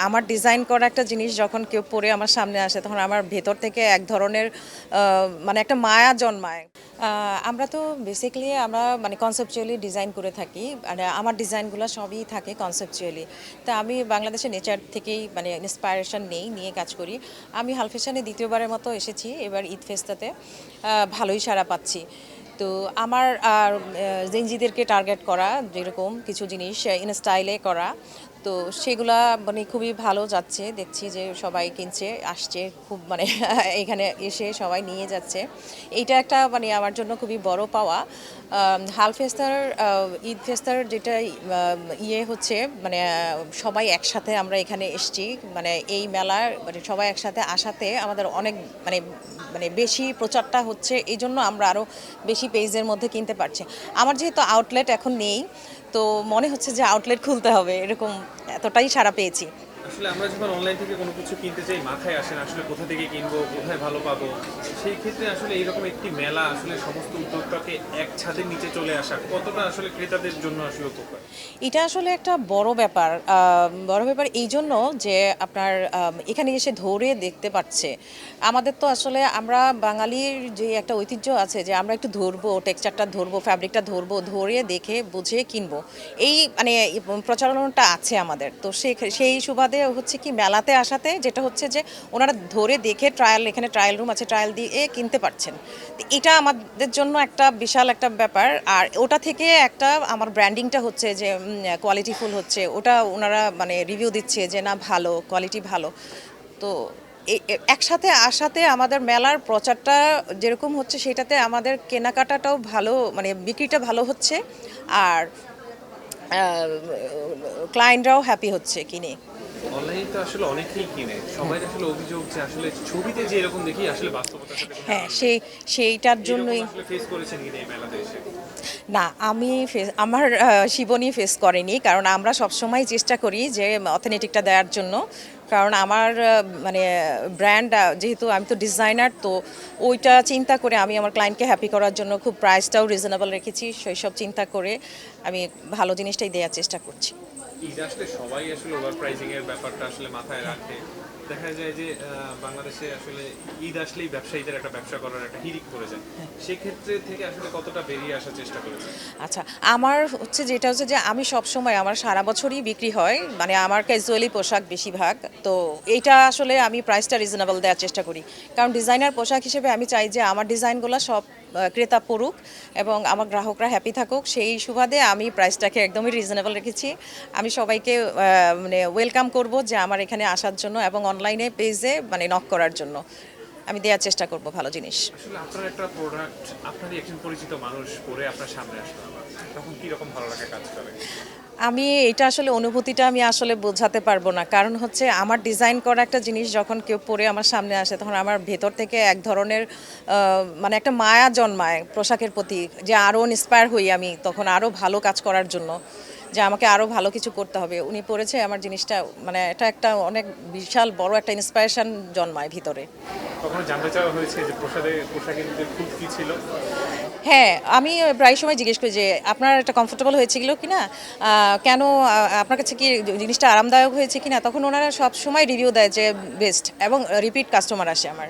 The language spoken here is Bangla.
আমার ডিজাইন করা একটা জিনিস যখন কেউ পরে আমার সামনে আসে তখন আমার ভেতর থেকে এক ধরনের মানে একটা মায়া জন্মায়। আমরা তো বেসিক্যালি আমরা মানে কনসেপচুয়ালি ডিজাইন করে থাকি, মানে আমার ডিজাইনগুলো সবই থাকে কনসেপচুয়ালি। তা আমি বাংলাদেশের নেচার থেকেই মানে ইন্সপায়ারেশন নিয়ে কাজ করি। আমি হাল ফ্যাশনে দ্বিতীয়বারের মতো এসেছি এবার ঈদ ফেস্টাতে, ভালোই সাড়া পাচ্ছি। তো আমার আর জেনজিদেরকে টার্গেট করা যেরকম কিছু জিনিস ইন স্টাইলে করা, তো সেগুলা মানে খুবই ভালো যাচ্ছে, দেখছি যে সবাই কিনছে আসছে খুব মানে এখানে এসে সবাই নিয়ে যাচ্ছে। এইটা একটা মানে আমার জন্য খুবই বড় পাওয়া। হাল ফেস্তার ঈদ ফেস্তার যেটা ইয়ে হচ্ছে মানে সবাই একসাথে আমরা এখানে এসছি, মানে এই মেলার মানে সবাই একসাথে আসাতে আমাদের অনেক মানে মানে বেশি প্রচারটা হচ্ছে, এই জন্য আমরা আরও বেশি পেজের মধ্যে কিনতে পারছি। আমার যেহেতু আউটলেট এখন নেই, তো মনে হচ্ছে যে আউটলেট খুলতে হবে, এরকম এতটাই সাড়া পেয়েছি। আসলে আমরা যখন অনলাইন থেকে কোনো কিছু কিনতে চাই মাথায় আসে না আসলে কোথা থেকে কিনবো, কোথায় ভালো পাবো। সেই ক্ষেত্রে আসলে এইরকম একটি মেলা আসলে সমস্ত উদ্যোক্তাকে এক ছাদের নিচে চলে আসা কতটা আসলে ক্রেতাদের জন্য আসলে উপকার। এটা আসলে একটা বড় ব্যাপার এই জন্য যে আপনার এখানে এসে ধরে দেখতে পাচ্ছে। আমাদের তো আসলে আমরা বাঙালির যে একটা ঐতিহ্য আছে যে আমরা একটু ধরবো, টেক্সচারটা ধরবো, ফ্যাব্রিকটা ধরবো, ধরে দেখে বুঝে কিনবো, এই মানে প্রচলনটা আছে আমাদের। তো সেই সুবাদে হচ্ছে কি মেলাতে আসাতে যেটা হচ্ছে যে ওনারা ধরে দেখে ট্রায়াল, এখানে ট্রায়াল রুম আছে, ট্রায়াল দিয়ে কিনতে পারছেন। তো এটা আমাদের জন্য একটা বিশাল একটা ব্যাপার। আর ওটা থেকে একটা আমার ব্র্যান্ডিংটা হচ্ছে যে কোয়ালিটিফুল হচ্ছে, ওটা ওনারা মানে রিভিউ দিচ্ছে যে না ভালো, কোয়ালিটি ভালো। তো একসাথে আসাতে আমাদের মেলার প্রচারটা যেরকম হচ্ছে সেটাতে আমাদের কেনাকাটাটাও ভালো, মানে বিক্রিটা ভালো হচ্ছে, আর ক্লায়েন্টরাও হ্যাপি হচ্ছে কিনে। অনলাইনে তো আসলে অনেকেই কিনে, সবাই আসলে অভিযোগ যে আসলে ছবিতে যে এরকম দেখি আসলে বাস্তবতার সাথে কোনো হ্যাঁ, মিল নেই। সেইটার এরকম জন্যই। আসলে ফেস করেছেন কিনা এই মেলাতে এসে? না, আমি আমার শিবনী ফেস করেনি, কারণ আমরা সবসময় চেষ্টা করি যে অথেন্টিকটা দেওয়ার জন্য। কারণ আমার মানে ব্র্যান্ড যেহেতু আমি তো ডিজাইনার, তো ওইটা চিন্তা করে আমি আমার ক্লায়েন্টকে হ্যাপি করার জন্য খুব প্রাইসটাও রিজনেবল রেখেছি, সেই সব চিন্তা করে আমি ভালো জিনিসটাই দেওয়ার চেষ্টা করছি। ঈদ আসলে সবাই আসলে ওভার প্রাইসিং এর ব্যাপারটা আসলে মাথায় রাখে। দেখা যায় যে বাংলাদেশে আসলে ঈদ আসলেই ব্যবসায়ীদের একটা ব্যবসা করার একটা হিড়িক পড়ে যায়। সেক্ষেত্রে থেকে আসলে কতটা বেরিয়ে আসার চেষ্টা করেছেন? আচ্ছা, আমার হচ্ছে যেটা হচ্ছে যে আমি সবসময় আমার সারা বছরই বিক্রি হয়, মানে আমার ক্যাজুয়ালি পোশাক বেশিরভাগ। তো এইটা আসলে আমি প্রাইসটা রিজনেবল দেওয়ার চেষ্টা করি, কারণ ডিজাইনার পোশাক হিসেবে আমি চাই যে আমার ডিজাইনগুলো সব ক্রেতা পড়ুক এবং আমার গ্রাহকরা হ্যাপি থাকুক। সেই সুবাদে আমি প্রাইসটাকে একদমই রিজনেবল রেখেছি। আমি সবাইকে মানে ওয়েলকাম করব যে আমার এখানে আসার জন্য এবং অনলাইনে পেজে মানে নক করার জন্য আমি দেওয়ার চেষ্টা করব ভালো জিনিস। আসলে আপনার একটা প্রোডাক্ট আপনারই একজন পরিচিত মানুষ পরে আপনার সামনে আসলো, আবার তখন কি রকম ভালো লাগা কাজ করে? আমি এটা আসলে অনুভূতিটা আমি আসলে বোঝাতে পারবো না, কারণ হচ্ছে আমার ডিজাইন করা একটা জিনিস যখন কেউ পরে আমার সামনে আসে তখন আমার ভেতর থেকে এক ধরনের মানে একটা মায়া জন্মায় পোশাকের প্রতি, যে আরও ইন্সপায়ার হই আমি তখন আরও ভালো কাজ করার জন্য, যে আমাকে আরও ভালো কিছু করতে হবে। উনি পরেছে আমার জিনিসটা, মানে এটা একটা অনেক বিশাল বড় একটা ইন্সপায়ারেশন জন্মায় ভিতরে। কখনো জানতে চাওয়া হয়েছে যে পোশাকের যে খুব কি ছিল? হ্যাঁ, আমি প্রায় সময় জিজ্ঞেস করি যে আপনার এটা কমফোর্টেবল হয়েছিল কি না, কেন আপনার কাছে কি জিনিসটা আরামদায়ক হয়েছে কি না, তখন ওনারা সব সময় রিভিউ দেয় যে বেস্ট, এবং রিপিট কাস্টমার আসে আমার।